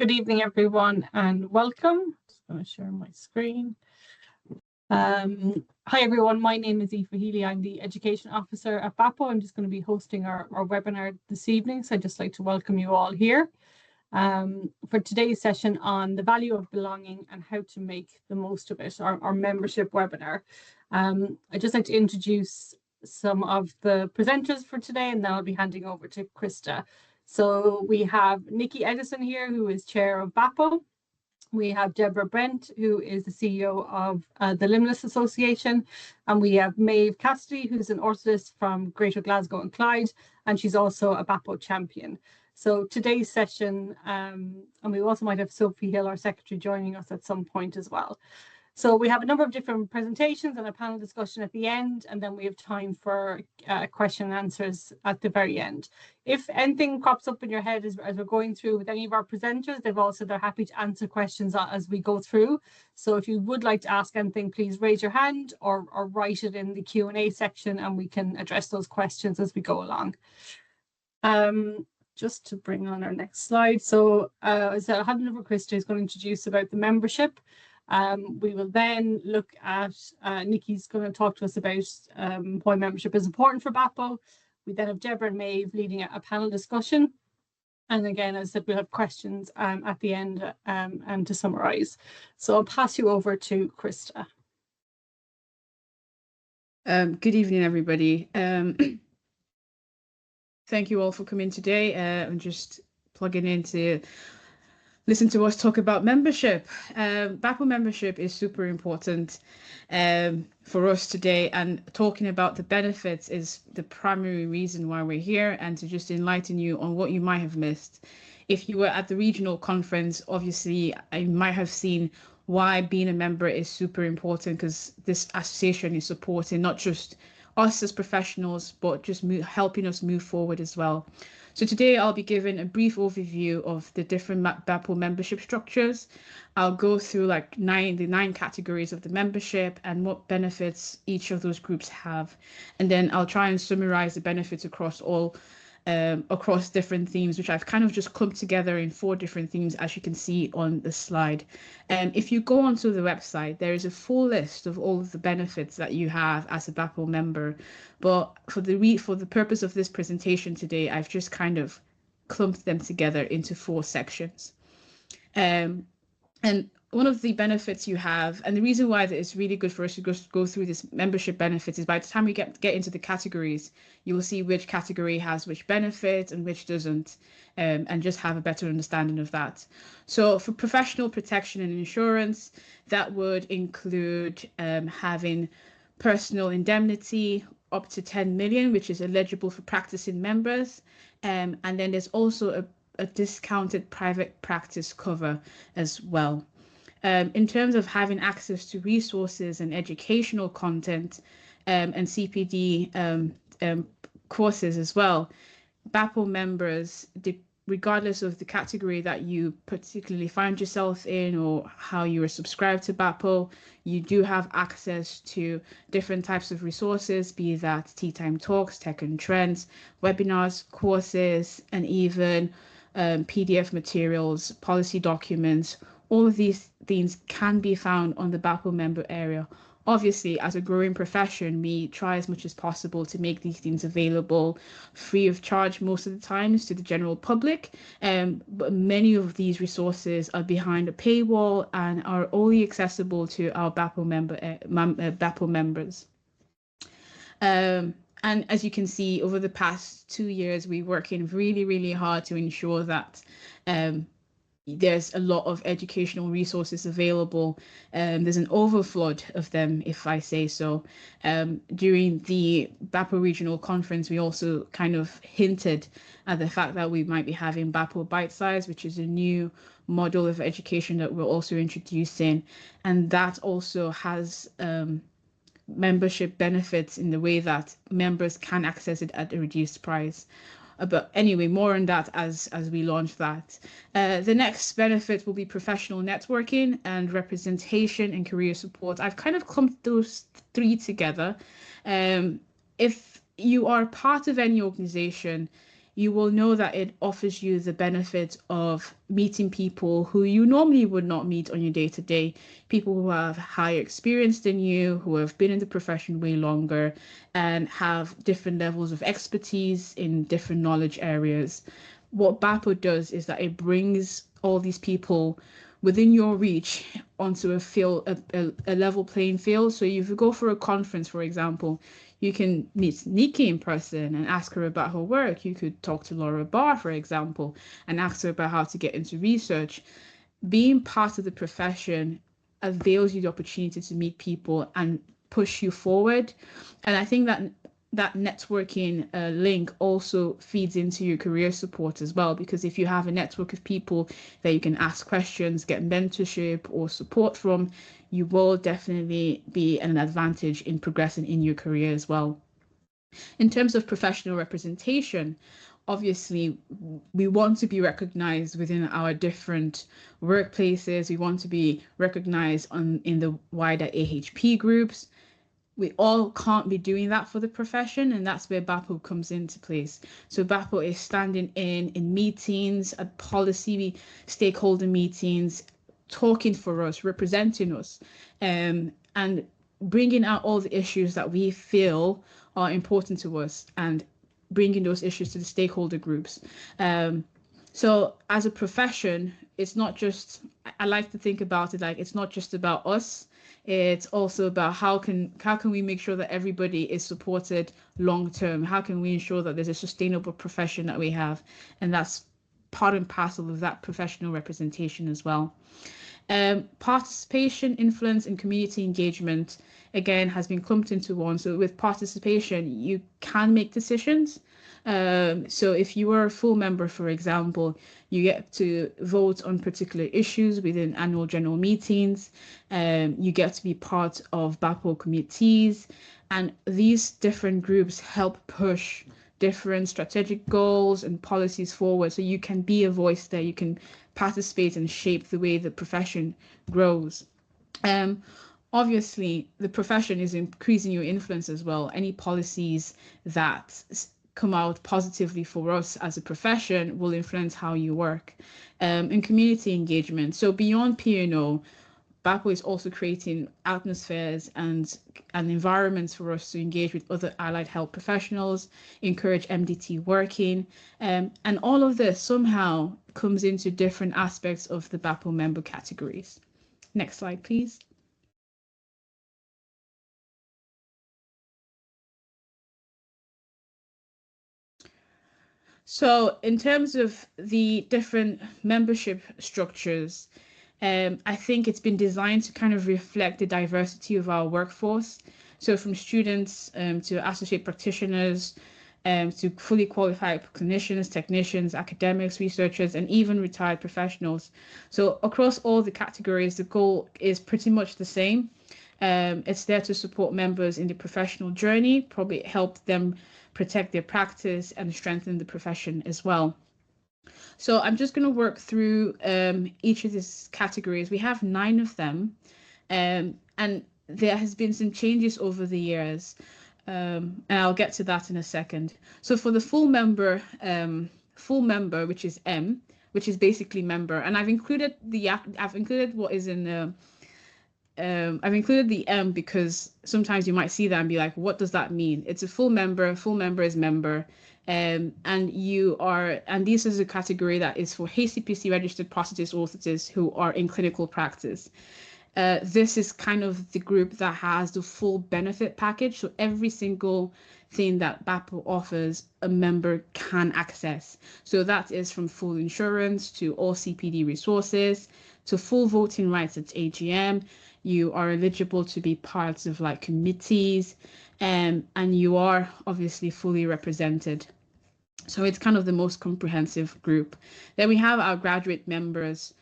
Good evening, everyone, and welcome. Just going to share my screen. Hi, everyone. My name is Aoife Healy. I'm the Education Officer at BAPO. I'm just going to be hosting our webinar this evening, so I'd just like to welcome you all here for today's session on the value of belonging and how to make the most of it, our membership webinar. I'd just like to introduce some of the presenters for today, and then I'll be handing over to Krista. So we have Nikki Edison here, who is chair of BAPO. We have Deborah Brent, who is the CEO of the Limbless Association. And we have Maeve Cassidy, who's an orthodontist from Greater Glasgow and Clyde, and she's also a BAPO champion. So today's session, and we also might have Sophie Hill, our secretary, joining us at some point as well. So we have a number of different presentations and a panel discussion at the end, and then we have time for question and answers at the very end. If anything crops up in your head as we're going through with any of our presenters, they're happy to answer questions as we go through. So if you would like to ask anything, please raise your hand or write it in the Q&A section, and we can address those questions as we go along. Just to bring on our next slide. So as I hand over, Krista is going to introduce about the membership. We will then look at, Nikki's going to talk to us about why membership is important for BAPO. We then have Deborah and Maeve leading a panel discussion. And again, as I said, we'll have questions at the end and to summarise. So I'll pass you over to Krista. Good evening, everybody. Thank you all for coming today. I'm just plugging in to listen to us talk about membership. BAPO membership is super important for us today, and talking about the benefits is the primary reason why we're here, and to just enlighten you on what you might have missed. If you were at the regional conference, obviously I might have seen why being a member is super important, because this association is supporting not just us as professionals, but just helping us move forward as well. So today I'll be giving a brief overview of the different BAPO membership structures. I'll go through the nine categories of the membership and what benefits each of those groups have. And then I'll try and summarize the benefits across different themes, which I've kind of just clumped together in 4 different themes, as you can see on the slide. If you go onto the website, there is a full list of all of the benefits that you have as a BAPO member. But for the purpose of this presentation today, I've just kind of clumped them together into 4 sections. And one of the benefits you have, and the reason why that it's really good for us to go through this membership benefits, is by the time we get into the categories, you will see which category has which benefit and which doesn't, and just have a better understanding of that. So for professional protection and insurance, that would include having personal indemnity up to 10 million, which is eligible for practicing members. And then there's also a discounted private practice cover as well. In terms of having access to resources and educational content and CPD courses as well, BAPO members, regardless of the category that you particularly find yourself in or how you are subscribed to BAPO, you do have access to different types of resources, be that tea time talks, tech and trends, webinars, courses, and even PDF materials, policy documents. All of these things can be found on the BAPO member area. Obviously, as a growing profession, we try as much as possible to make these things available free of charge most of the times to the general public. But many of these resources are behind a paywall and are only accessible to our BAPO members. And as you can see, over the past 2 years, we're working really, really hard to ensure that there's a lot of educational resources available. There's an overflood of them, if I say so. During the BAPO regional conference, we also kind of hinted at the fact that we might be having BAPO Bite Size, which is a new model of education that we're also introducing. And that also has membership benefits in the way that members can access it at a reduced price. But anyway, more on that as we launch that. The next benefit will be professional networking and representation and career support. I've kind of clumped those 3 together. If you are part of any organization, you will know that it offers you the benefit of meeting people who you normally would not meet on your day-to-day, people who have higher experience than you, who have been in the profession way longer and have different levels of expertise in different knowledge areas. What BAPO does is that it brings all these people within your reach onto a level playing field. So if you go for a conference, for example, you can meet Nikki in person and ask her about her work. You could talk to Laura Barr, for example, and ask her about how to get into research. Being part of the profession avails you the opportunity to meet people and push you forward. And I think that networking link also feeds into your career support as well, because if you have a network of people that you can ask questions, get mentorship or support from, you will definitely be an advantage in progressing in your career as well. In terms of professional representation, obviously, we want to be recognized within our different workplaces. We want to be recognized in the wider AHP groups. We all can't be doing that for the profession, and that's where BAPO comes into place. So BAPO is standing in meetings, at policy stakeholder meetings, talking for us, representing us, and bringing out all the issues that we feel are important to us and bringing those issues to the stakeholder groups. So as a profession, it's not just, I like to think about it like it's not just about us. It's also about how can we make sure that everybody is supported long term? How can we ensure that there's a sustainable profession that we have? And that's part and parcel of that professional representation as well. Participation, influence, and community engagement, again, has been clumped into one. So with participation, you can make decisions. So if you are a full member, for example, you get to vote on particular issues within annual general meetings. You get to be part of BAPO committees, and these different groups help push different strategic goals and policies forward. So you can be a voice there, you can participate and shape the way the profession grows. Obviously, the profession is increasing your influence as well. Any policies that come out positively for us as a profession will influence how you work. And community engagement. So beyond P&O, BAPO is also creating atmospheres and environments for us to engage with other allied health professionals, encourage MDT working, and all of this somehow comes into different aspects of the BAPO member categories. Next slide, please. So in terms of the different membership structures, I think it's been designed to kind of reflect the diversity of our workforce. So from students to associate practitioners, to fully qualified clinicians, technicians, academics, researchers, and even retired professionals. So across all the categories, the goal is pretty much the same. It's there to support members in the professional journey, probably help them protect their practice and strengthen the profession as well. So I'm just going to work through each of these categories. We have 9 of them, and there has been some changes over the years, and I'll get to that in a second. So for the full member, which is M, which is basically member, and I've included what is in the I've included the M because sometimes you might see that and be like, what does that mean? It's a full member. Full member is member. And this is a category that is for HCPC registered prosthetist orthotists who are in clinical practice. This is kind of the group that has the full benefit package. So every single thing that BAPO offers, a member can access. So that is from full insurance to all CPD resources to full voting rights at AGM. You are eligible to be part of like committees, and you are obviously fully represented. So it's kind of the most comprehensive group. Then we have our graduate members,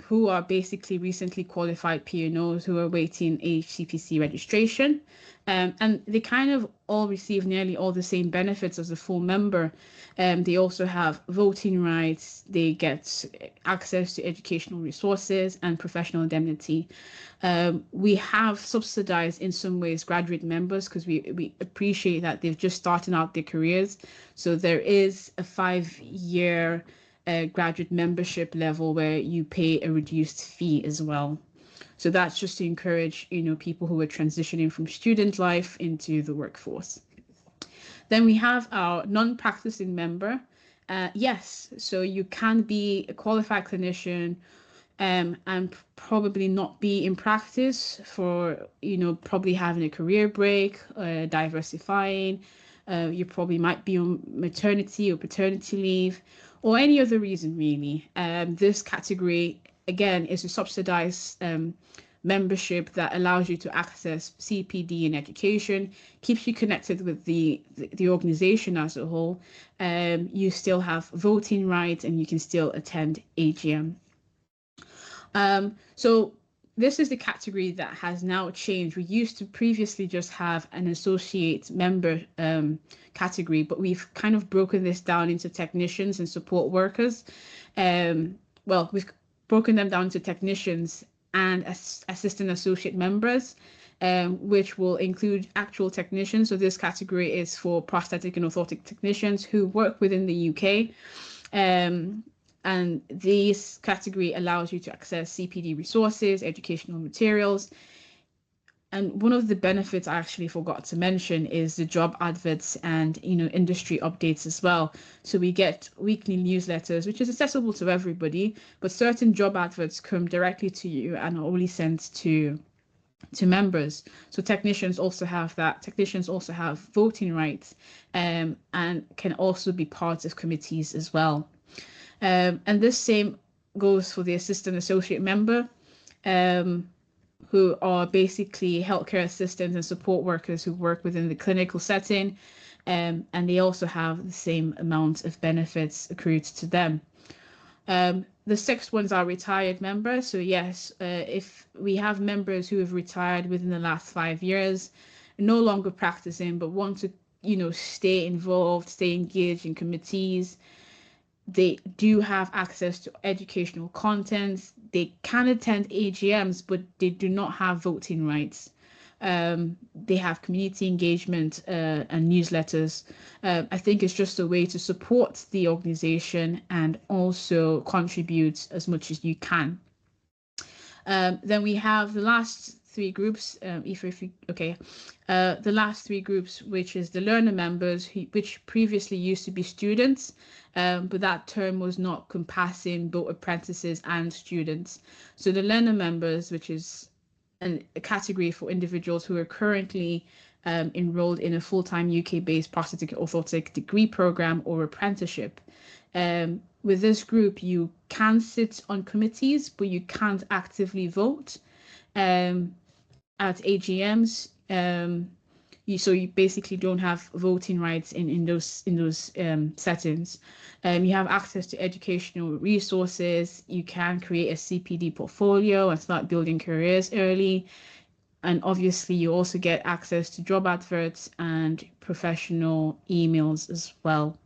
who are basically recently qualified P&Os who are waiting HCPC registration. And they kind of all receive nearly all the same benefits as a full member. They also have voting rights, they get access to educational resources and professional indemnity. We have subsidized in some ways graduate members because we appreciate that they've just started out their careers. So there is a 5-year graduate membership level where you pay a reduced fee as well. So that's just to encourage, people who are transitioning from student life into the workforce. Then we have our non-practicing member. Yes, so you can be a qualified clinician and probably not be in practice for, probably having a career break, diversifying. You probably might be on maternity or paternity leave or any other reason really. This category, again, is a subsidized membership that allows you to access CPD and education, keeps you connected with the organization as a whole. You still have voting rights and you can still attend AGM. So this is the category that has now changed. We used to previously just have an associate member category, but we've kind of broken this down into technicians and support workers. Well, we've broken them down to technicians and assistant associate members, which will include actual technicians. So this category is for prosthetic and orthotic technicians who work within the UK. And this category allows you to access CPD resources, educational materials. And one of the benefits I actually forgot to mention is the job adverts and industry updates as well. So we get weekly newsletters, which is accessible to everybody, but certain job adverts come directly to you and are only sent to members. So technicians also have that. Technicians also have voting rights and can also be part of committees as well. And this same goes for the assistant associate member, who are basically healthcare assistants and support workers who work within the clinical setting, and they also have the same amount of benefits accrued to them. The sixth ones are retired members. So yes, if we have members who have retired within the last 5 years, no longer practicing, but want to, stay involved, stay engaged in committees, they do have access to educational content. They can attend AGMs, but they do not have voting rights. They have community engagement and newsletters. I think it's just a way to support the organization and also contribute as much as you can. Then we have the last three groups, the last three groups, which is the learner members, which previously used to be students, but that term was not compassing both apprentices and students. So the learner members, which is a category for individuals who are currently enrolled in a full-time UK-based prosthetic orthotic degree program or apprenticeship. With this group, you can sit on committees, but you can't actively vote at AGMs. So you basically don't have voting rights in those settings. You have access to educational resources. You can create a CPD portfolio and start building careers early. And obviously, you also get access to job adverts and professional emails as well.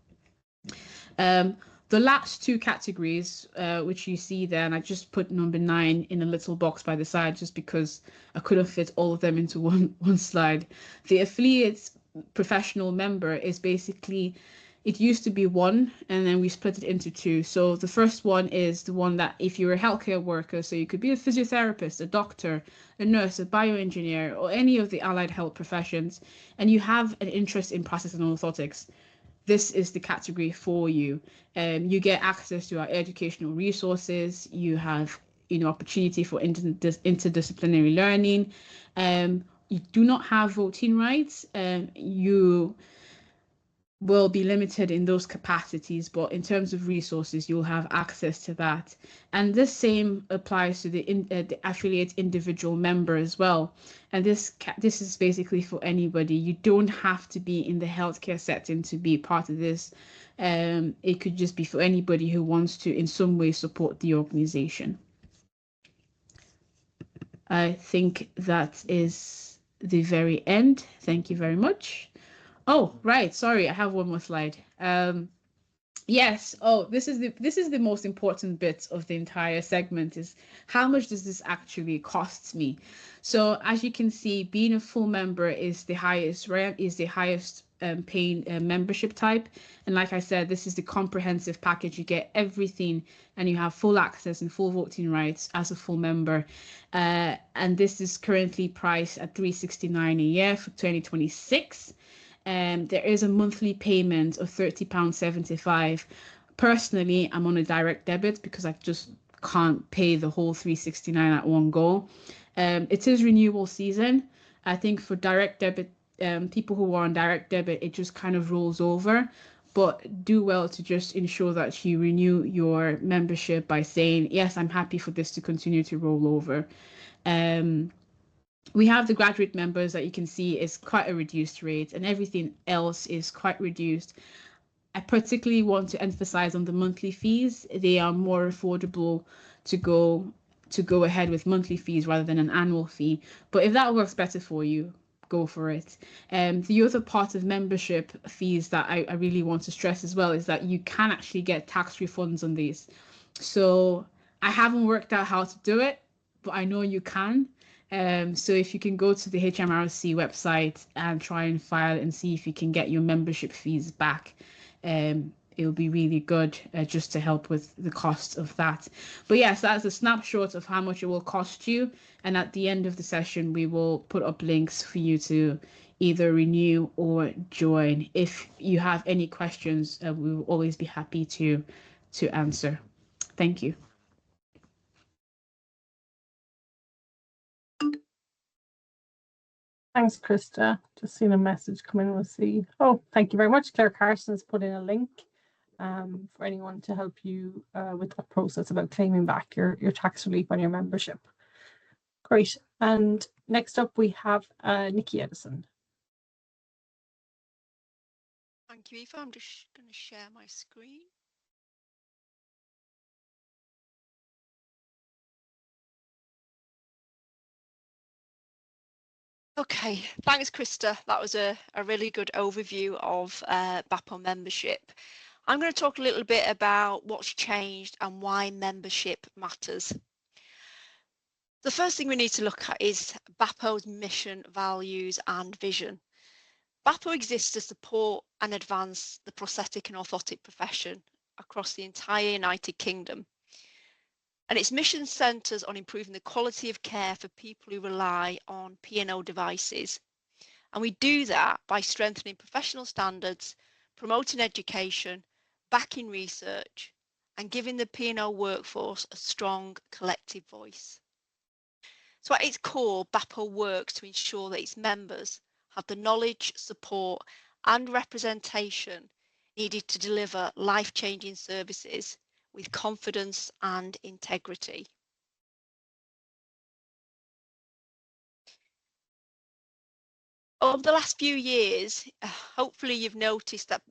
The last two categories, which you see there, and I just put number 9 in a little box by the side just because I couldn't fit all of them into one slide. The affiliate professional member is basically, it used to be 1, and then we split it into 2. So the first one is the one that if you're a healthcare worker, so you could be a physiotherapist, a doctor, a nurse, a bioengineer, or any of the allied health professions, and you have an interest in prosthetics and orthotics, this is the category for you. You get access to our educational resources. You have, opportunity for interdisciplinary learning. You do not have voting rights. You will be limited in those capacities, but in terms of resources, you'll have access to that. And this same applies to the affiliate individual member as well. And this is basically for anybody. You don't have to be in the healthcare setting to be part of this. It could just be for anybody who wants to in some way support the organization. I think that is the very end. Thank you very much. Oh, right. Sorry, I have one more slide. Yes. Oh, this is the most important bit of the entire segment is how much does this actually cost me? So as you can see, being a full member is the highest rank, is the highest paying membership type. And like I said, this is the comprehensive package. You get everything and you have full access and full voting rights as a full member. And this is currently priced at $369 a year for 2026. There is a monthly payment of £30.75. Personally, I'm on a direct debit because I just can't pay the whole 369 at one go. It is renewal season. I think for direct debit, people who are on direct debit, it just kind of rolls over. But do well to just ensure that you renew your membership by saying, yes, I'm happy for this to continue to roll over. We have the graduate members that you can see is quite a reduced rate, and everything else is quite reduced. I particularly want to emphasize on the monthly fees. They are more affordable to go ahead with monthly fees rather than an annual fee. But if that works better for you, go for it. The other part of membership fees that I really want to stress as well is that you can actually get tax refunds on these. So I haven't worked out how to do it, but I know you can. So if you can go to the HMRC website and try and file and see if you can get your membership fees back, it'll be really good just to help with the cost of that. But yes, that's a snapshot of how much it will cost you. And at the end of the session, we will put up links for you to either renew or join. If you have any questions, we will always be happy to answer. Thank you. Thanks, Krista. Just seen a message come in. We'll see. Oh, thank you very much. Claire Carson's put in a link for anyone to help you with that process about claiming back your tax relief on your membership. Great. And next up, we have Nikki Edison. Thank you, Eva. I'm just going to share my screen. Okay, thanks, Krista. That was a really good overview of BAPO membership. I'm going to talk a little bit about what's changed and why membership matters. The first thing we need to look at is BAPO's mission, values and vision. BAPO exists to support and advance the prosthetic and orthotic profession across the entire United Kingdom. And its mission centres on improving the quality of care for people who rely on P&O devices. And we do that by strengthening professional standards, promoting education, backing research, and giving the P&O workforce a strong collective voice. So at its core, BAPO works to ensure that its members have the knowledge, support, and representation needed to deliver life-changing services with confidence and integrity. Over the last few years, hopefully you've noticed that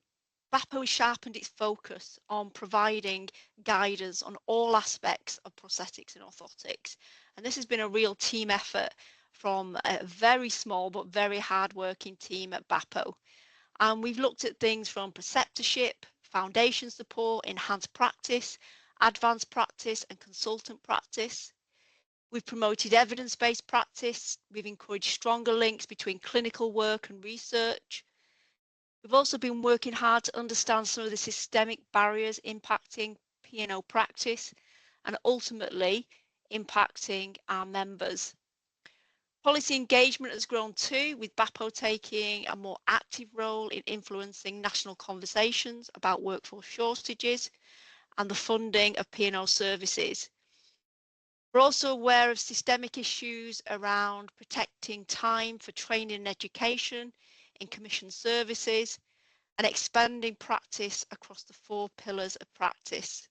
BAPO has sharpened its focus on providing guidance on all aspects of prosthetics and orthotics. And this has been a real team effort from a very small but very hard-working team at BAPO. And we've looked at things from preceptorship, foundation support, enhanced practice, advanced practice and consultant practice. We've promoted evidence-based practice. We've encouraged stronger links between clinical work and research. We've also been working hard to understand some of the systemic barriers impacting P&O practice and ultimately impacting our members. Policy engagement has grown too, with BAPO taking a more active role in influencing national conversations about workforce shortages and the funding of P&O services. We're also aware of systemic issues around protecting time for training and education in commissioned services and expanding practice across the 4 pillars of practice.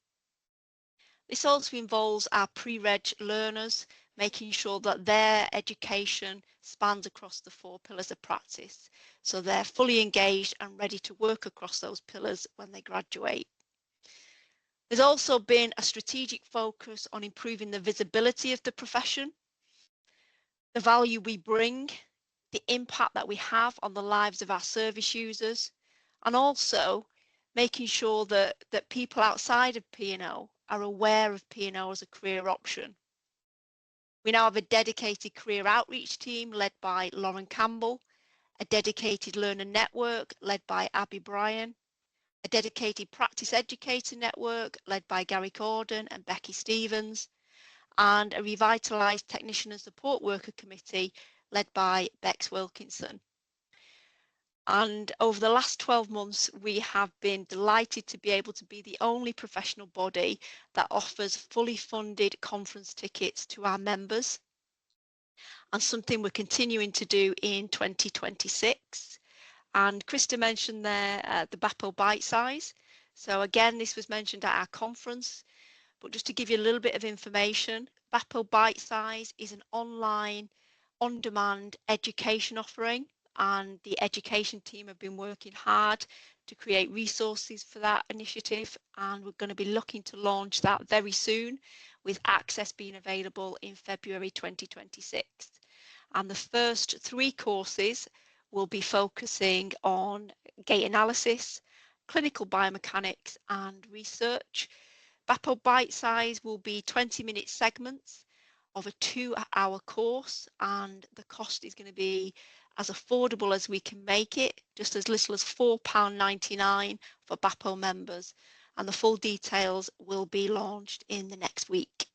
This also involves our pre-reg learners, making sure that their education spans across the 4 pillars of practice, so they're fully engaged and ready to work across those pillars when they graduate. There's also been a strategic focus on improving the visibility of the profession. the value we bring, the impact that we have on the lives of our service users, and also making sure that people outside of P&O are aware of P&O as a career option. We now have a dedicated career outreach team led by Lauren Campbell, a dedicated learner network led by Abby Bryan, a dedicated practice educator network led by Gary Gordon and Becky Stevens, and a revitalised technician and support worker committee led by Bex Wilkinson. And over the last 12 months, we have been delighted to be able to be the only professional body that offers fully funded conference tickets to our members, and something we're continuing to do in 2026. And Krista mentioned there the BAPO bite size. So again, this was mentioned at our conference, but just to give you a little bit of information, BAPO bite size is an online, on-demand education offering, and the education team have been working hard to create resources for that initiative, and we're going to be looking to launch that very soon, with access being available in February 2026. And the first 3 courses will be focusing on gait analysis, clinical biomechanics and research. BAPO bite size will be 20-minute segments of a 2-hour course, and the cost is going to be as affordable as we can make it, just as little as £4.99 for BAPO members, and the full details will be launched in the next week.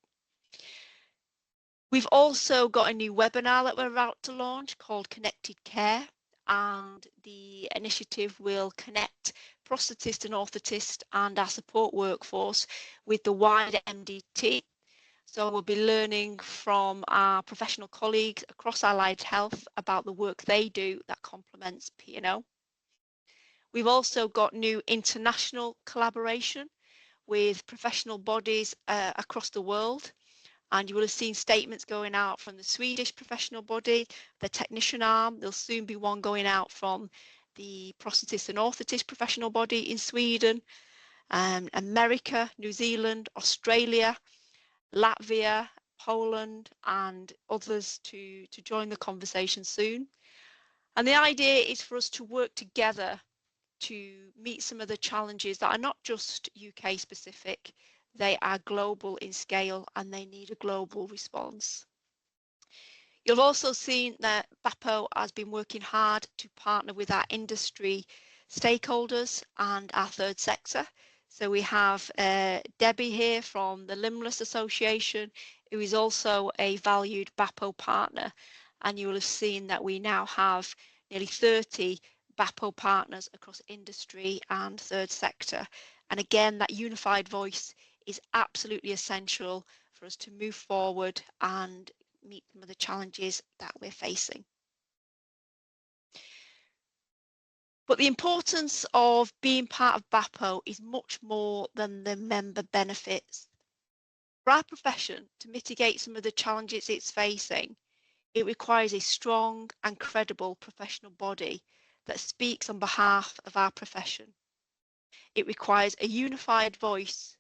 We've also got a new webinar that we're about to launch called Connected Care, and the initiative will connect prosthetists and orthotists and our support workforce with the wider MDT. So we'll be learning from our professional colleagues across allied health about the work they do that complements P&O. We've also got new international collaboration with professional bodies across the world. And you will have seen statements going out from the Swedish professional body, the technician arm. There'll soon be one going out from the prosthetist and orthotist professional body in Sweden, America, New Zealand, Australia, Latvia, Poland, and others to join the conversation soon. And the idea is for us to work together to meet some of the challenges that are not just UK specific, they are global in scale and they need a global response. You've also seen that BAPO has been working hard to partner with our industry stakeholders and our third sector. So we have Debbie here from the Limbless Association, who is also a valued BAPO partner. And you will have seen that we now have nearly 30 BAPO partners across industry and third sector. And again, that unified voice is absolutely essential for us to move forward and meet some of the challenges that we're facing. But the importance of being part of BAPO is much more than the member benefits. For our profession to mitigate some of the challenges it's facing, it requires a strong and credible professional body that speaks on behalf of our profession. It requires a unified voice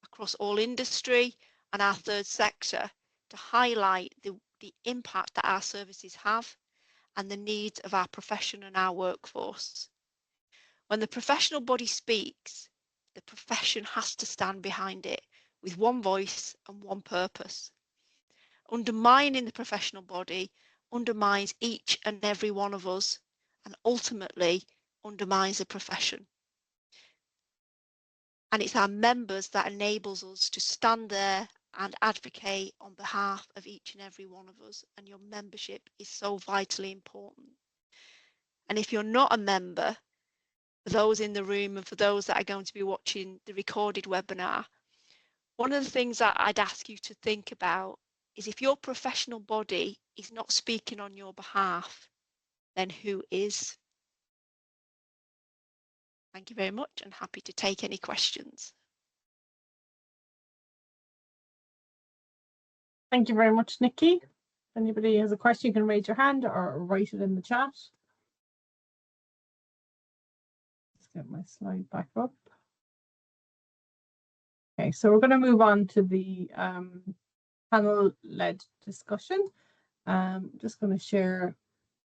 across all industry and our third sector to highlight the impact that our services have and the needs of our profession and our workforce. When the professional body speaks, the profession has to stand behind it with one voice and one purpose. Undermining the professional body undermines each and every one of us and ultimately undermines the profession. And it's our members that enables us to stand there and advocate on behalf of each and every one of us. And your membership is so vitally important. And if you're not a member, for those in the room and for those that are going to be watching the recorded webinar, one of the things that I'd ask you to think about is if your professional body is not speaking on your behalf, then who is? Thank you very much and happy to take any questions. Thank you very much, Nikki. If anybody has a question, you can raise your hand or write it in the chat. Let's get my slide back up. Okay, so we're going to move on to the panel-led discussion. Just going to share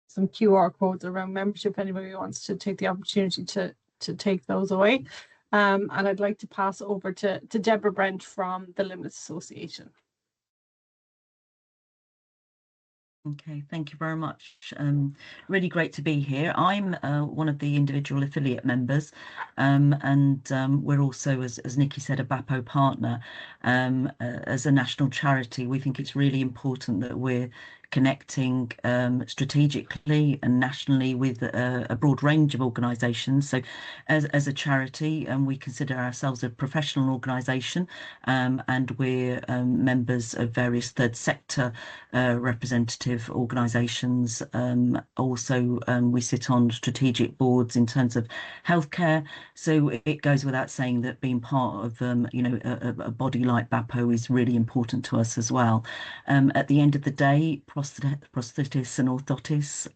some QR codes around membership if anybody wants to take the opportunity to take those away. And I'd like to pass over to Deborah Brent from the Limits Association. Okay, thank you very much. Really great to be here. I'm one of the individual affiliate members, and we're also, as Nikki said, a BAPO partner. As a national charity, we think it's really important that we're connecting strategically and nationally with a broad range of organisations. So as a charity, we consider ourselves a professional organisation, and we're members of various third sector representative organisations. Also, we sit on strategic boards in terms of healthcare. So it goes without saying that being part of a body like BAPO is really important to us as well. At the end of the day, prosthetists and orthotists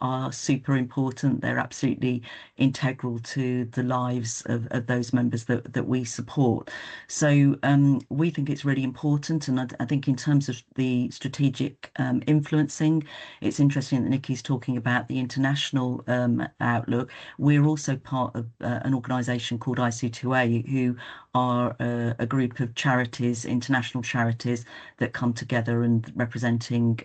are super important. They're absolutely integral to the lives of those members that we support. So we think it's really important, and I think in terms of the strategic influencing, it's interesting that Nikki's talking about the international outlook. We're also part of an organisation called IC2A, who are a group of charities, international charities, that come together and representing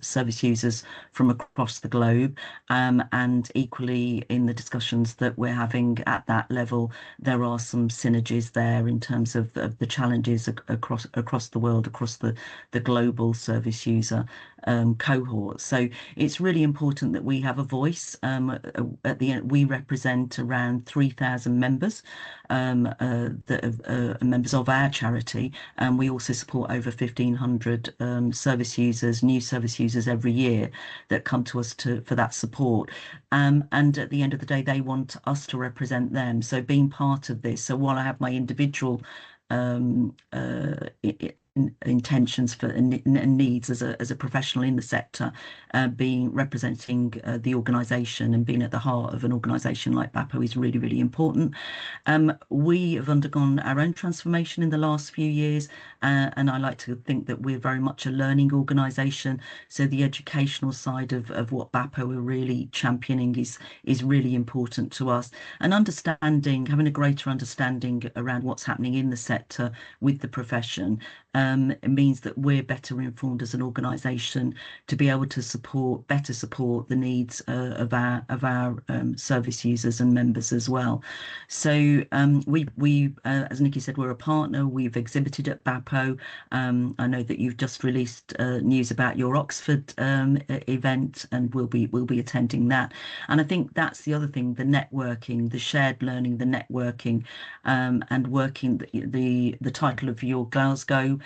service users from across the globe. And equally, in the discussions that we're having at that level, there are some synergies there in terms of the challenges across the world, across the global service user cohort. So it's really important that we have a voice. At the end, we represent around 3,000 members that are members of our charity, and we also support over 1,500 service users, new service users every year that come to us for that support. And at the end of the day, they want us to represent them. So being part of this, so while I have my individual intentions for and needs as a professional in the sector, being representing the organisation and being at the heart of an organisation like BAPO is really, really important. We have undergone our own transformation in the last few years, and I like to think that we're very much a learning organisation. So the educational side of what BAPO are really championing is really important to us, and having a greater understanding around what's happening in the sector with the profession. It means that we're better informed as an organisation to be able to better support the needs of our service users and members as well. So we as Nikki said, we're a partner. We've exhibited at BAPO. I know that you've just released news about your Oxford event, and we'll be attending that. And I think that's the other thing: the networking, the shared learning, the networking, and working. The title of your Glasgow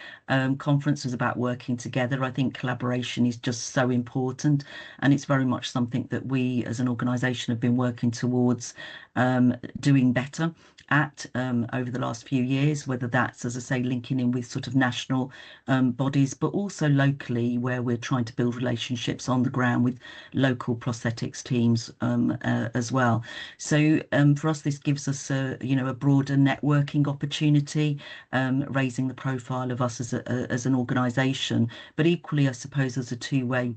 conference was about working together. I think collaboration is just so important, and it's very much something that we as an organisation have been working towards doing better at over the last few years, whether that's, as I say, linking in with sort of national bodies, but also locally, where we're trying to build relationships on the ground with local prosthetics teams as well. So for us, this gives us a broader networking opportunity, raising the profile of us as an organisation, but equally, I suppose, as a two-way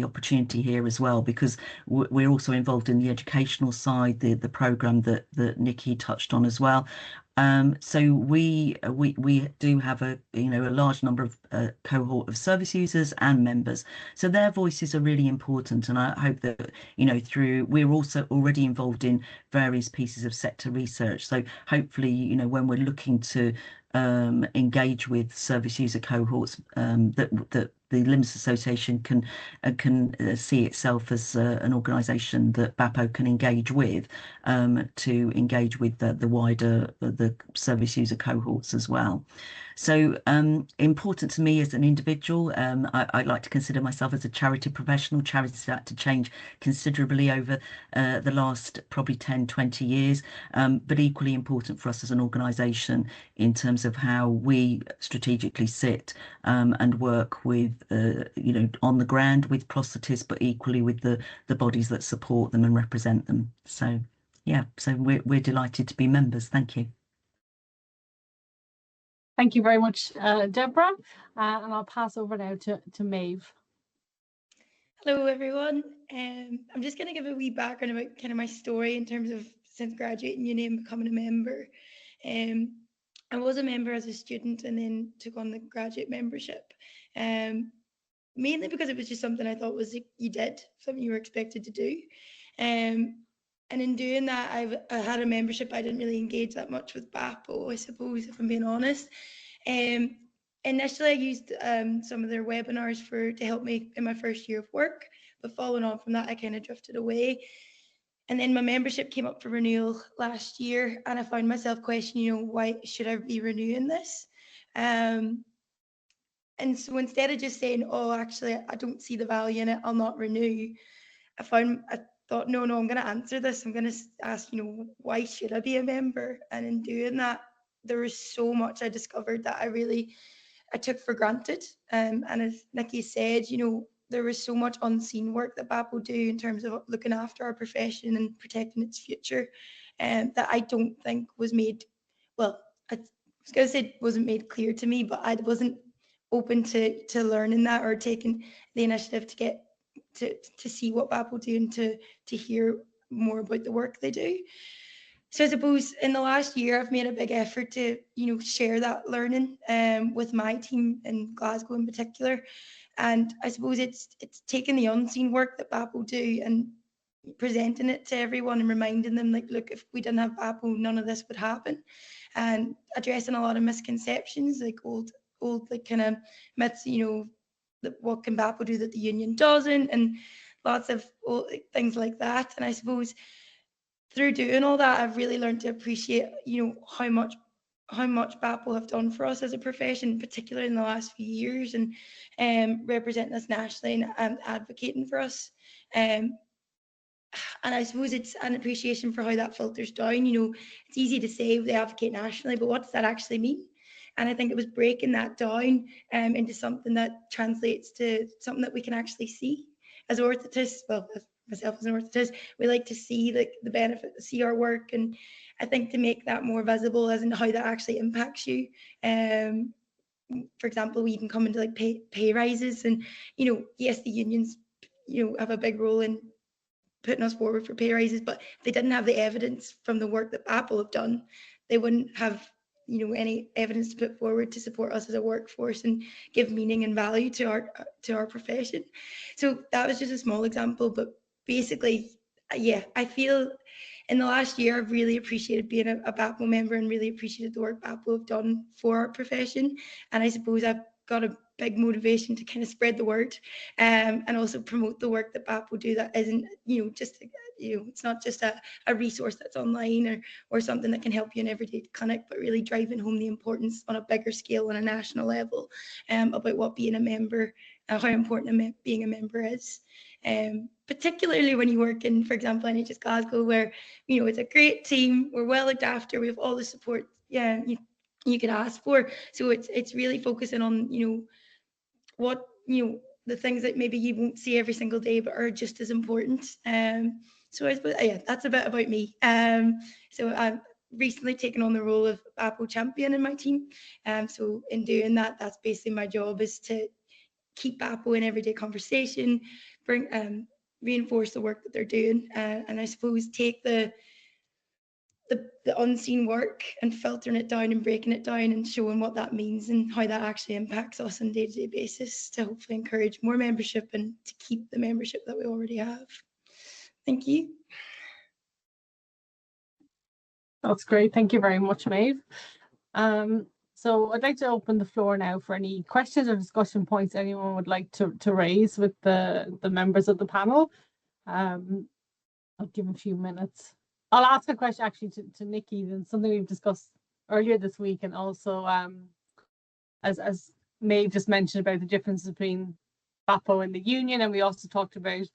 opportunity here as well, because we're also involved in the educational side, the programme that Nikki touched on as well. So we do have a large number of cohort of service users and members. So their voices are really important, and I hope that we're also already involved in various pieces of sector research. So hopefully, when we're looking to engage with service user cohorts, that the Limits Association can see itself as an organisation that BAPO can engage with, to engage with the wider the service user cohorts as well. So important to me as an individual. I like to consider myself as a charity professional. Charities had to change considerably over the last probably 10, 20 years, but equally important for us as an organisation in terms of how we strategically sit and work with, on the ground with prosthetists, but equally with the bodies that support them and represent them. So yeah, so we're delighted to be members. Thank you. Thank you very much, Deborah. And I'll pass over now to Maeve. Hello, everyone. I'm just going to give a wee background about kind of my story in terms of since graduating uni and becoming a member. I was a member as a student and then took on the graduate membership, mainly because it was just something I thought was you did, something you were expected to do. And in doing that, I had a membership. I didn't really engage that much with BAPO, I suppose, if I'm being honest. Initially, I used some of their webinars to help me in my first year of work, but following on from that, I kind of drifted away. And then my membership came up for renewal last year, and I found myself questioning, why should I be renewing this? And so instead of just saying, oh, actually, I don't see the value in it, I'll not renew, I thought, no, I'm going to answer this. I'm going to ask, why should I be a member? And in doing that, there was so much I discovered that I took for granted. And as Nikki said, there was so much unseen work that BAPO do in terms of looking after our profession and protecting its future, that I don't think was made, well, I was going to say it wasn't made clear to me, but I wasn't open to learning that or taking the initiative to get to see what BAPO do and to hear more about the work they do. So I suppose in the last year, I've made a big effort to, share that learning with my team in Glasgow in particular. And I suppose it's taking the unseen work that BAPO do and presenting it to everyone and reminding them, like, look, if we didn't have BAPO, none of this would happen. And addressing a lot of misconceptions, like old like kind of myths, what can BAPO do that the union doesn't, and lots of things like that. And I suppose through doing all that, I've really learned to appreciate, how much BAPO have done for us as a profession, particularly in the last few years, and representing us nationally and advocating for us. And I suppose it's an appreciation for how that filters down. It's easy to say they advocate nationally, but what does that actually mean? And I think it was breaking that down into something that translates to something that we can actually see. As orthotists, well, as myself as an orthotist, we like to see the benefit, see our work, and I think to make that more visible as in how that actually impacts you. For example, we even come into like pay rises, and yes, the unions have a big role in putting us forward for pay rises, but if they didn't have the evidence from the work that BAPO have done, they wouldn't have any evidence to put forward to support us as a workforce and give meaning and value to our profession. So that was just a small example, but basically, yeah, I feel in the last year I've really appreciated being a BAPO member and really appreciated the work BAPO have done for our profession. And I suppose I've got a big motivation to kind of spread the word and also promote the work that BAPO do that isn't just it's not just a resource that's online or something that can help you in everyday clinic, but really driving home the importance on a bigger scale on a national level about what being a member, how important being a member is. Particularly when you work in, for example, NHS Glasgow, where it's a great team, we're well looked after, we have all the support you could ask for. So it's really focusing on what the things that maybe you won't see every single day but are just as important. So I suppose that's a bit about me. So I've recently taken on the role of BAPO champion in my team. So in doing that, that's basically my job, is to keep BAPO in everyday conversation, reinforce the work that they're doing, and I suppose take the unseen work and filtering it down and breaking it down and showing what that means and how that actually impacts us on a day-to-day basis to hopefully encourage more membership and to keep the membership that we already have. Thank you. That's great. Thank you very much, Maeve. So I'd like to open the floor now for any questions or discussion points anyone would like to raise with the members of the panel. I'll give a few minutes. I'll ask a question actually to Nikki, and something we've discussed earlier this week, and also as Maeve just mentioned about the difference between BAPO and the union, and we also talked about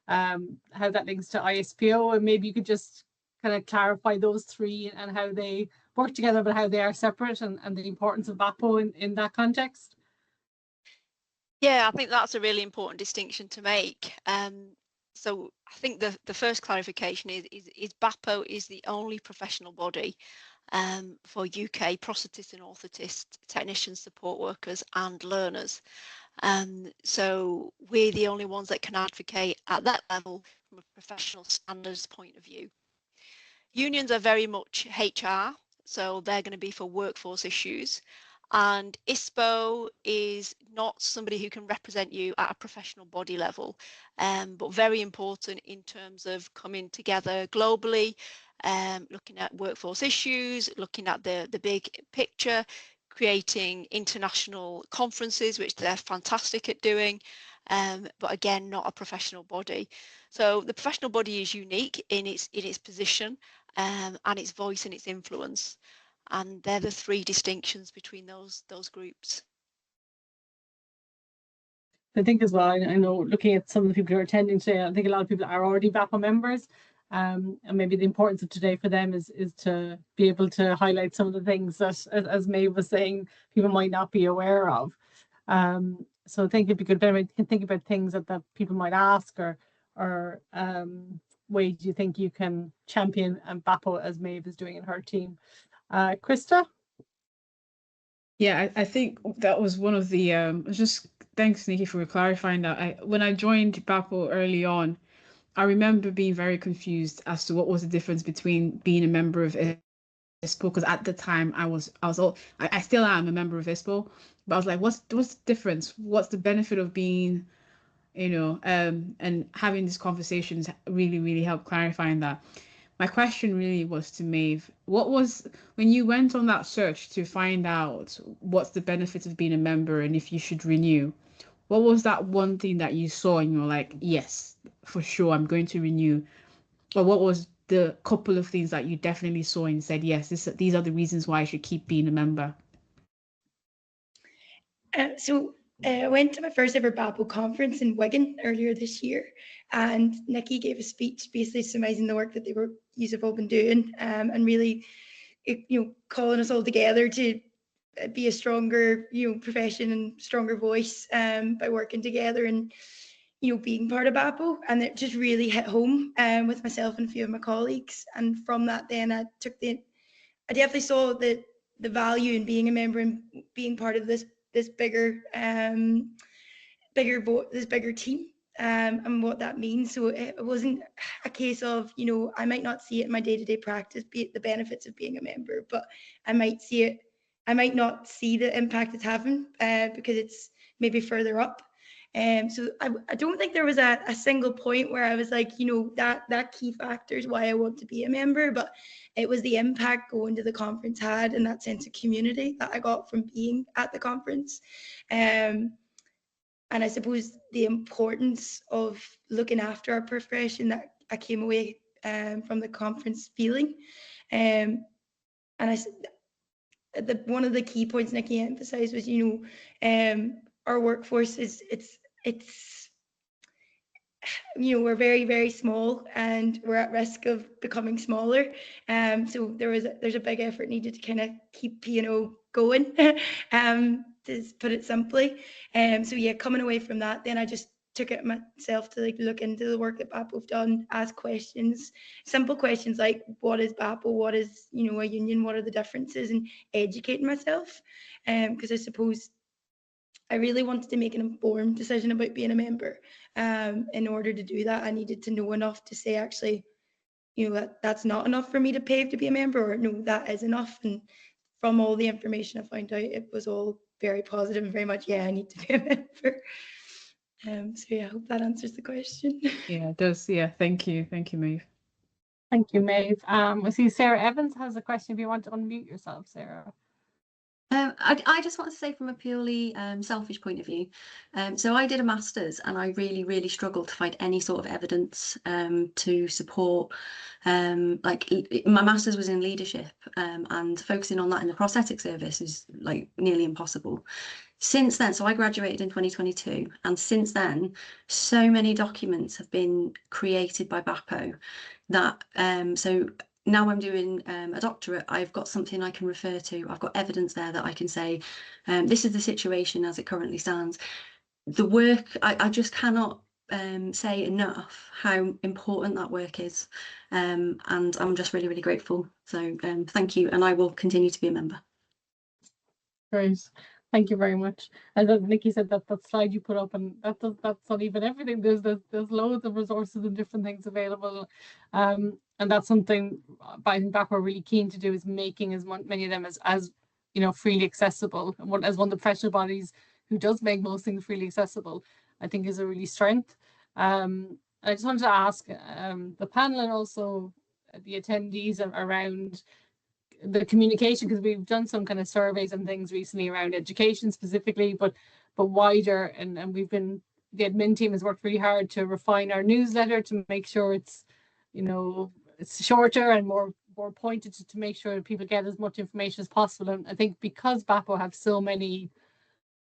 how that links to ISPO, and maybe you could just kind of clarify those three and how they work together, but how they are separate, and the importance of BAPO in that context. Yeah, I think that's a really important distinction to make. So I think the first clarification is BAPO is the only professional body for UK prosthetists and orthotists, technicians, support workers and learners. So we're the only ones that can advocate at that level from a professional standards point of view. Unions are very much HR, so they're going to be for workforce issues. And ISPO is not somebody who can represent you at a professional body level, but very important in terms of coming together globally, looking at workforce issues, looking at the big picture, creating international conferences, which they're fantastic at doing, but again, not a professional body. So the professional body is unique in its position and its voice and its influence. And they're the three distinctions between those groups. I think as well, I know looking at some of the people who are attending today, I think a lot of people are already BAPO members. And maybe the importance of today for them is to be able to highlight some of the things that, as Maeve was saying, people might not be aware of. So I think it'd be good to think about things that people might ask, or ways you think you can champion BAPO as Maeve is doing in her team. Krista? Yeah, I think that was one of the just thanks, Nikki, for clarifying that. When I joined BAPO early on, I remember being very confused as to what was the difference between being a member of ISPO, because at the time I still am a member of ISPO, but I was like, what's the difference? What's the benefit of being, and having these conversations really, really helped clarifying that. My question really was to Maeve, when you went on that search to find out what's the benefit of being a member and if you should renew, what was that one thing that you saw and you're like, yes, for sure, I'm going to renew? Or what was the couple of things that you definitely saw and said, yes, these are the reasons why I should keep being a member? I went to my first ever BAPO conference in Wigan earlier this year, and Nikki gave a speech basically summarising the work that you've all been doing, and really, calling us all together to be a stronger, profession and stronger voice, by working together and, being part of BAPO. And it just really hit home, with myself and a few of my colleagues. And from that, then I definitely saw the value in being a member and being part of this bigger team, and what that means. So it wasn't a case of, I might not see it in my day-to-day practice, be it the benefits of being a member, but I might not see the impact it's having, because it's maybe further up. So I don't think there was a single point where I was like, that key factor is why I want to be a member, but it was the impact going to the conference had, and that sense of community that I got from being at the conference. And I suppose the importance of looking after our profession that I came away from the conference feeling. And one of the key points Nikki emphasized was, our workforce is we're very, very small and we're at risk of becoming smaller. So there's a big effort needed to kind of keep P&O going, to put it simply. So yeah, coming away from that, then I just took it myself to look into the work that BAPO have done, ask questions, simple questions like, what is BAPO, what is a union, what are the differences, and educating myself, because I suppose I really wanted to make an informed decision about being a member. In order to do that, I needed to know enough to say, actually, that's not enough for me to pay to be a member, or no, that is enough. And from all the information I found out, it was all very positive and very much, yeah, I need to be a member. So yeah, I hope that answers the question. Yeah, it does. Yeah, thank you, Maeve. Thank you, Maeve. I see Sarah Evans has a question. If you want to unmute yourself, Sarah. I just want to say, from a purely selfish point of view, so I did a master's and I really, really struggled to find any sort of evidence to support, my master's was in leadership, and focusing on that in the prosthetic service is like nearly impossible. Since then, so I graduated in 2022, and since then, so many documents have been created by BAPO that, so now I'm doing a doctorate, I've got something I can refer to. I've got evidence there that I can say, this is the situation as it currently stands. The work, I just cannot say enough how important that work is, and I'm just really, really grateful. So thank you, and I will continue to be a member. Great, thank you very much. As Nikki said, that slide you put up, and that's not even everything. There's loads of resources and different things available, and that's something I think that we're really keen to do, is making as many of them as you know, freely accessible. And as one of the professional bodies who does make most things freely accessible, I think is a really strength. I just wanted to ask the panel and also the attendees around the communication, because we've done some kind of surveys and things recently around education specifically, but wider, and we've been, the admin team has worked really hard to refine our newsletter to make sure it's, you know, it's shorter and more pointed to make sure that people get as much information as possible. And I think because BAPO have so many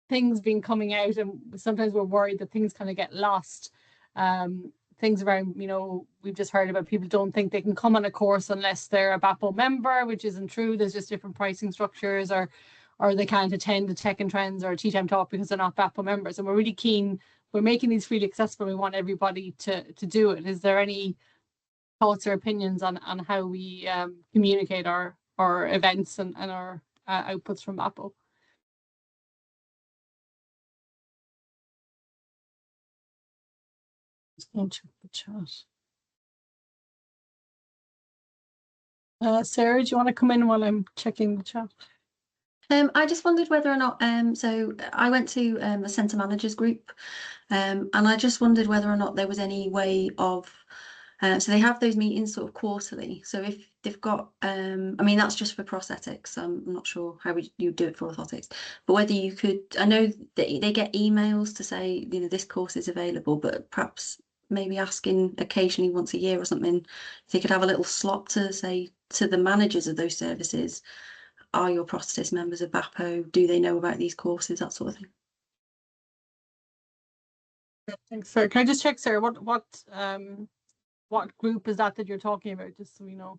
things been coming out, and sometimes we're worried that things kind of get lost. Things around, you know, we've just heard about people don't think they can come on a course unless they're a BAPO member, which isn't true. There's just different pricing structures, or they can't attend a Tech and Trends or a Tea Time Talk because they're not BAPO members. And we're really keen, we're making these freely accessible. We want everybody to do it. Is there any thoughts or opinions on how we communicate our events and our outputs from BAPO? I'll check the chat. Sarah, do you want to come in while I'm checking the chat? I just wondered whether or not, so I went to a centre managers group, and I just wondered whether or not there was any way of, so they have those meetings sort of quarterly. So if they've got, I mean, that's just for prosthetics. I'm not sure how you do it for orthotics, but whether you could, I know that they get emails to say, you know, this course is available, but perhaps maybe asking occasionally once a year or something, if they could have a little slot to say to the managers of those services, are your prosthetist members of BAPO? Do they know about these courses? That sort of thing. Thanks, Sarah. Can I just check, Sarah, what group is that you're talking about, just so we know?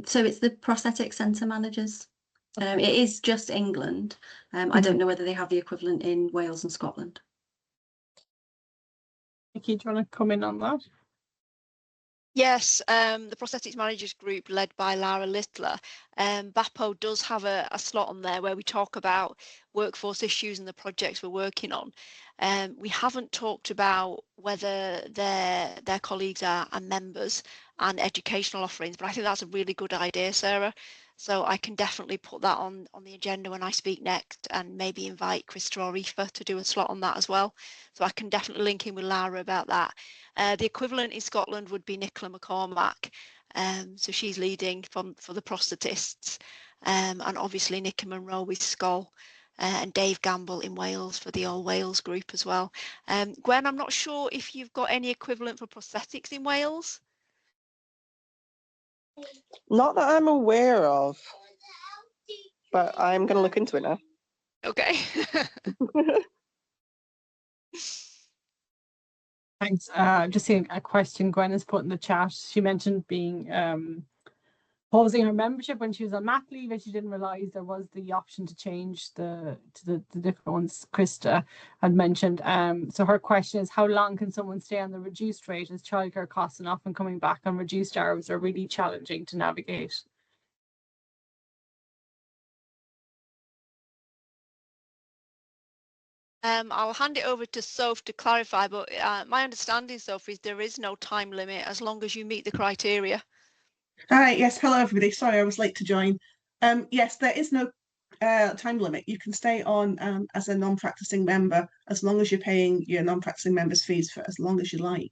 So it's the prosthetic centre managers. It is just England. I don't know whether they have the equivalent in Wales and Scotland. Nikki, do you want to come in on that? Yes, the prosthetics managers group led by Lara Littler, BAPO does have a slot on there where we talk about workforce issues and the projects we're working on. We haven't talked about whether their colleagues are members and educational offerings, but I think that's a really good idea, Sarah. So I can definitely put that on the agenda when I speak next, and maybe invite Krista or Aoife to do a slot on that as well. So I can definitely link in with Lara about that. The equivalent in Scotland would be Nicola McCormack. So she's leading for the prosthetists, and obviously Nicky Monroe with Skoll, and Dave Gamble in Wales for the All Wales group as well. Gwen, I'm not sure if you've got any equivalent for prosthetics in Wales. Not that I'm aware of, but I'm going to look into it now. Okay. Thanks. Just seeing a question Gwen has put in the chat. She mentioned being pausing her membership when she was on mat leave, and she didn't realise there was the option to change the different ones Krista had mentioned. So her question is, how long can someone stay on the reduced rate, as childcare costs and often coming back on reduced hours are really challenging to navigate? I'll hand it over to Soph to clarify, but my understanding, Soph, is there is no time limit as long as you meet the criteria. Hi, yes, hello everybody. Sorry, I was late to join. Yes, there is no time limit. You can stay on as a non-practicing member as long as you're paying your non-practicing members' fees for as long as you like.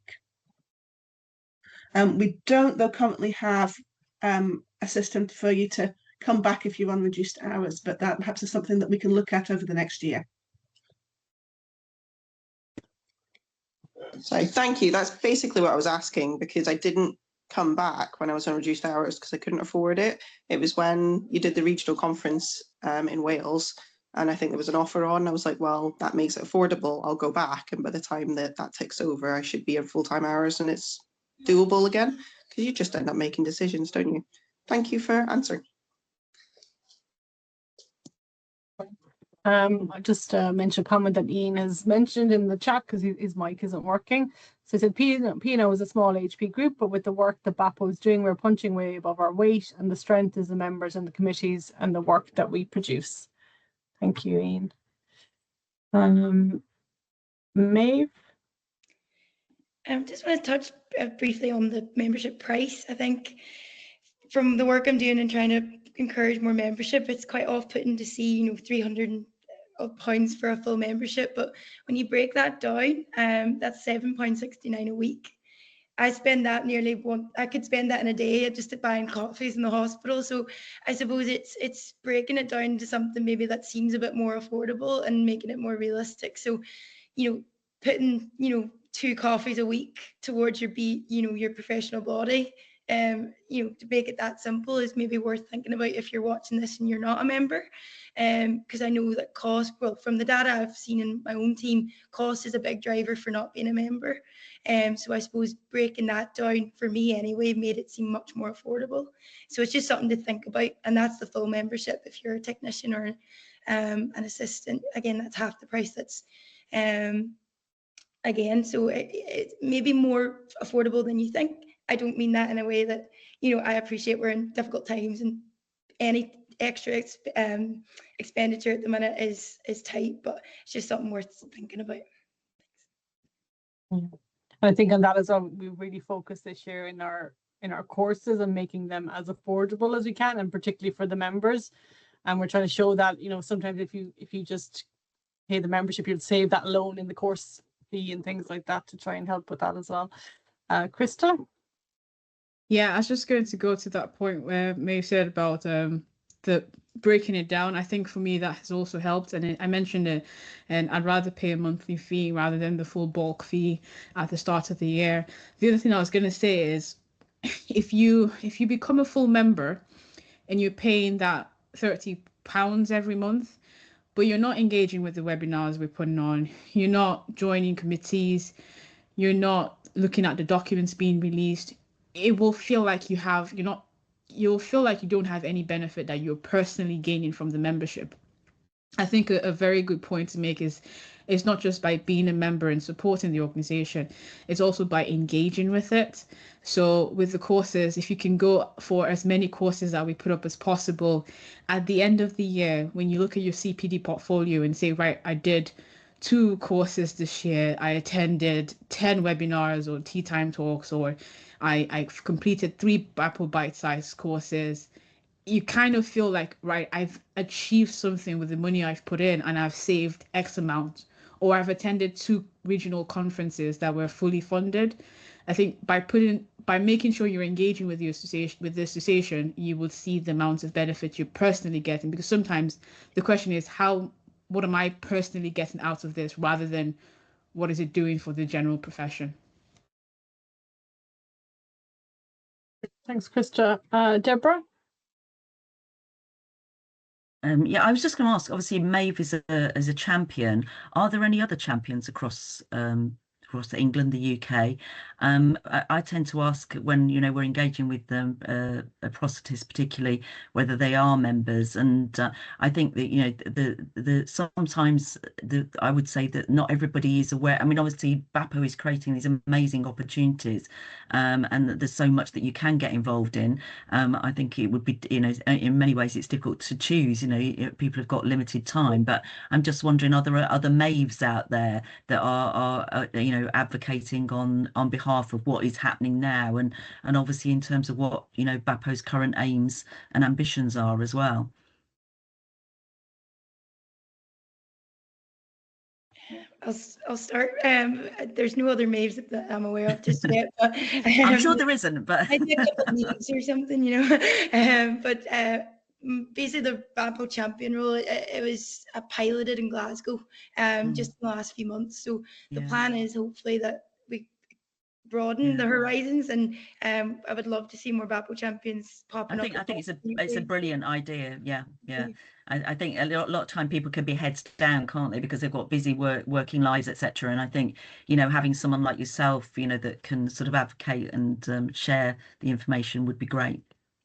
We don't, though, currently have a system for you to come back if you're on reduced hours, but that perhaps is something that we can look at over the next year. So thank you. That's basically what I was asking, because I didn't come back when I was on reduced hours because I couldn't afford it. It was when you did the regional conference in Wales, and I think there was an offer on. I was like, well, that makes it affordable. I'll go back, and by the time that takes over, I should be in full-time hours and it's doable again, because you just end up making decisions, don't you? Thank you for answering. I just mention a comment that Ian has mentioned in the chat because his mic isn't working. So he said P&O is a small HP group, but with the work that BAPO is doing, we're punching way above our weight, and the strength is the members and the committees and the work that we produce. Thank you, Ian. Maeve? I just want to touch briefly on the membership price. I think from the work I'm doing and trying to encourage more membership, it's quite off-putting to see, you know, £300 for a full membership. But when you break that down, that's £7.69 a week. I spend that I could spend that in a day just at buying coffees in the hospital. So I suppose it's breaking it down to something maybe that seems a bit more affordable and making it more realistic. So, you know, putting, you know, 2 coffees a week towards your professional body, you know, to make it that simple is maybe worth thinking about if you're watching this and you're not a member. Because I know that cost, well, from the data I've seen in my own team, cost is a big driver for not being a member. So I suppose breaking that down for me anyway made it seem much more affordable. So it's just something to think about, and that's the full membership. If you're a technician or an assistant, again, that's half the price. That's again, so it may be more affordable than you think. I don't mean that in a way that, you know, I appreciate we're in difficult times and any extra expenditure at the minute is tight, but it's just something worth thinking about. Yeah. I think on that as well, we really focus this year in our courses and making them as affordable as we can, and particularly for the members. And we're trying to show that, you know, sometimes if you just pay the membership, you'll save that loan in the course fee and things like that to try and help with that as well. Krista? Yeah, I was just going to go to that point where Maeve said about the breaking it down. I think for me that has also helped, and I mentioned it, and I'd rather pay a monthly fee rather than the full bulk fee at the start of the year. The other thing I was going to say is if you become a full member and you're paying that £30 every month, but you're not engaging with the webinars we're putting on, you're not joining committees, you're not looking at the documents being released, it will feel like you'll feel like you don't have any benefit that you're personally gaining from the membership. I think a very good point to make is it's not just by being a member and supporting the organization, it's also by engaging with it. So with the courses, if you can go for as many courses that we put up as possible, at the end of the year, when you look at your CPD portfolio and say, right, I did 2 courses this year, I attended 10 webinars or tea time talks, or I've completed 3 BAPO bite-sized courses, you kind of feel like, right, I've achieved something with the money I've put in and I've saved X amount, or I've attended 2 regional conferences that were fully funded. I think by making sure you're engaging with the association, you will see the amount of benefit you're personally getting, because sometimes the question is what am I personally getting out of this rather than what is it doing for the general profession. Thanks, Krista. Deborah? Yeah, I was just going to ask, obviously Maeve is a champion. Are there any other champions across England, the UK? I tend to ask when, you know, we're engaging with them, prosthetists particularly, whether they are members. And I think that, you know, sometimes I would say that not everybody is aware. I mean, obviously BAPO is creating these amazing opportunities, and that there's so much that you can get involved in. I think it would be, you know, in many ways it's difficult to choose, you know, people have got limited time, but I'm just wondering, are there other Maves out there that are you know, advocating on behalf of what is happening now, and obviously in terms of what, you know, BAPO's current aims and ambitions are as well? I'll start. There's no other Maves that I'm aware of just yet, but I'm sure there isn't, but maybe a couple of meetings or something, you know. But basically the BAPO champion role, it was piloted in Glasgow just in the last few months. So the plan is hopefully that we broaden the horizons, and I would love to see more BAPO champions popping up. I think it's a brilliant idea. Yeah. I think a lot of time people can be heads down, can't they, because they've got busy working lives, etc. And I think, you know, having someone like yourself, you know, that can sort of advocate and share the information would be great.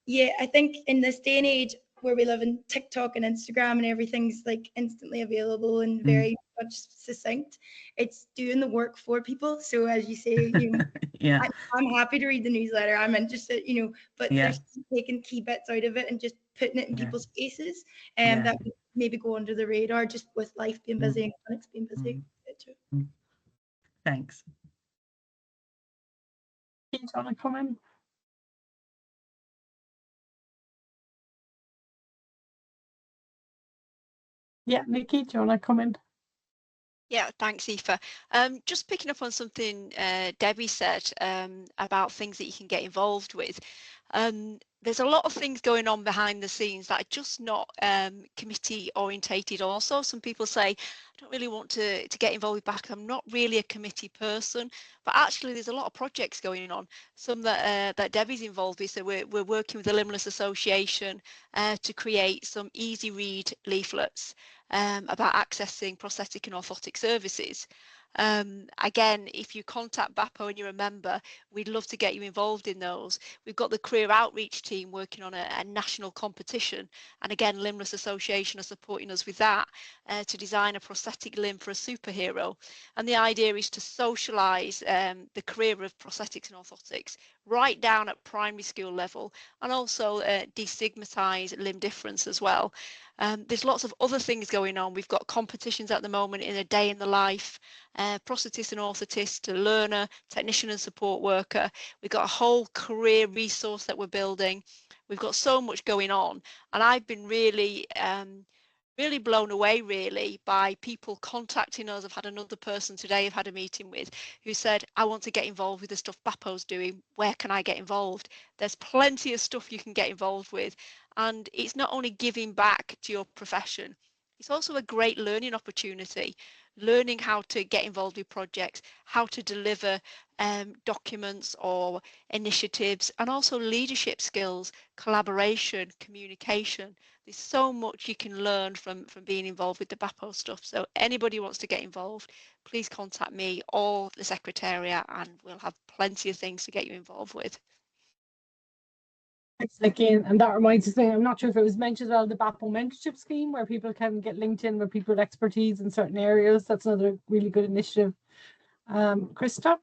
Yeah, I think in this day and age, where we live in TikTok and Instagram and everything's like instantly available and very much succinct. It's doing the work for people. So as you say, you know, Yeah. I'm happy to read the newsletter. I'm interested, you know, but Yeah. there's taking key bits out of it and just putting it in Yeah. people's faces, Yeah. and that would maybe go under the radar just with life being busy and clinics being busy. Thanks. Do you want to come in? Yeah, Nikki, do you want to come in? Yeah, thanks, Aoife. Just picking up on something Debbie said about things that you can get involved with. There's a lot of things going on behind the scenes that are just not committee orientated also. Some people say, I don't really want to get involved with BAPO. I'm not really a committee person, but actually there's a lot of projects going on. Some that Debbie's involved with. So we're working with the Limbless Association to create some easy read leaflets about accessing prosthetic and orthotic services. Again, if you contact BAPO and you're a member, we'd love to get you involved in those. We've got the career outreach team working on a national competition, and again, Limbless Association are supporting us with that to design a prosthetic limb for a superhero. And the idea is to socialise the career of prosthetics and orthotics right down at primary school level, and also destigmatise limb difference as well. There's lots of other things going on. We've got competitions at the moment in a day in the life, prosthetist and orthotist to learner, technician and support worker. We've got a whole career resource that we're building. We've got so much going on, and I've been really really blown away really by people contacting us. I've had another person today I've had a meeting with who said, I want to get involved with the stuff BAPO's doing. Where can I get involved? There's plenty of stuff you can get involved with, and it's not only giving back to your profession, it's also a great learning opportunity, learning how to get involved with projects, how to deliver documents or initiatives, and also leadership skills, collaboration, communication. There's so much you can learn from being involved with the BAPO stuff. So anybody who wants to get involved, please contact me or the Secretariat, and we'll have plenty of things to get you involved with. Thanks, Nikki. And that reminds me, I'm not sure if it was mentioned as well, the BAPO mentorship scheme, where people can get linked in with people with expertise in certain areas. That's another really good initiative. Krista?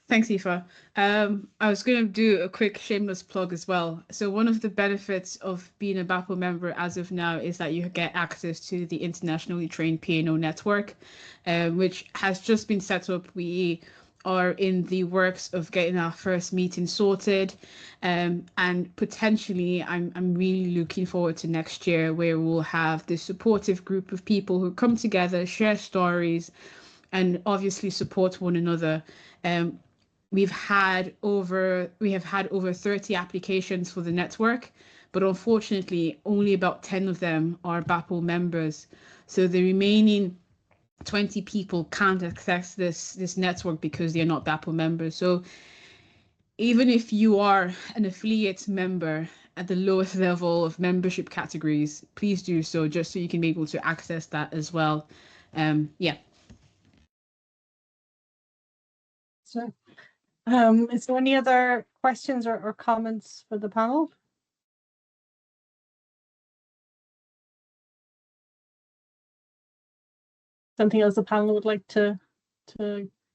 Thanks, Aoife. I was going to do a quick shameless plug as well. So one of the benefits of being a BAPO member as of now is that you get access to the internationally trained P&O network, which has just been set up. We are in the works of getting our first meeting sorted, and potentially I'm really looking forward to next year, where we'll have this supportive group of people who come together, share stories, and obviously support one another. We have had over 30 applications for the network, but unfortunately only about 10 of them are BAPO members. So the remaining 20 people can't access this network because they're not BAPO members. So even if you are an affiliate member at the lowest level of membership categories, please do so, just so you can be able to access that as well. Yeah. So, is there any other questions or comments for the panel? Something else the panel would like to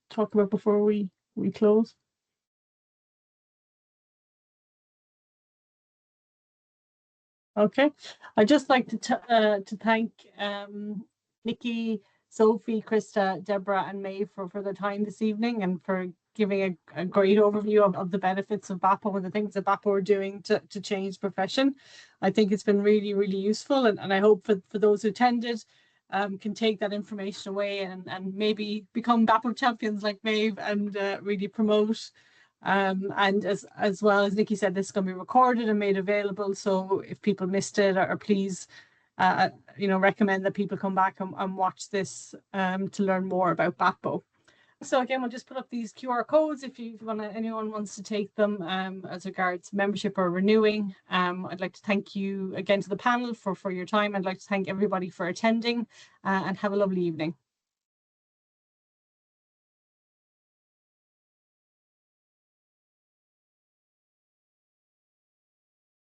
talk about before we close? Okay, I'd just like to thank Nikki, Sophie, Krista, Deborah and Maeve for their time this evening, and for giving a great overview of the benefits of BAPO and the things that BAPO are doing to change profession. I think it's been really, really useful, and I hope for those who attended can take that information away and maybe become BAPO champions like Maeve, and really promote. And as well as Nikki said, this is going to be recorded and made available, so if people missed it, or please recommend that people come back and watch this to learn more about BAPO. So again, we'll just put up these QR codes if anyone wants to take them as regards membership or renewing. I'd like to thank you again to the panel for your time. I'd like to thank everybody for attending, and have a lovely evening.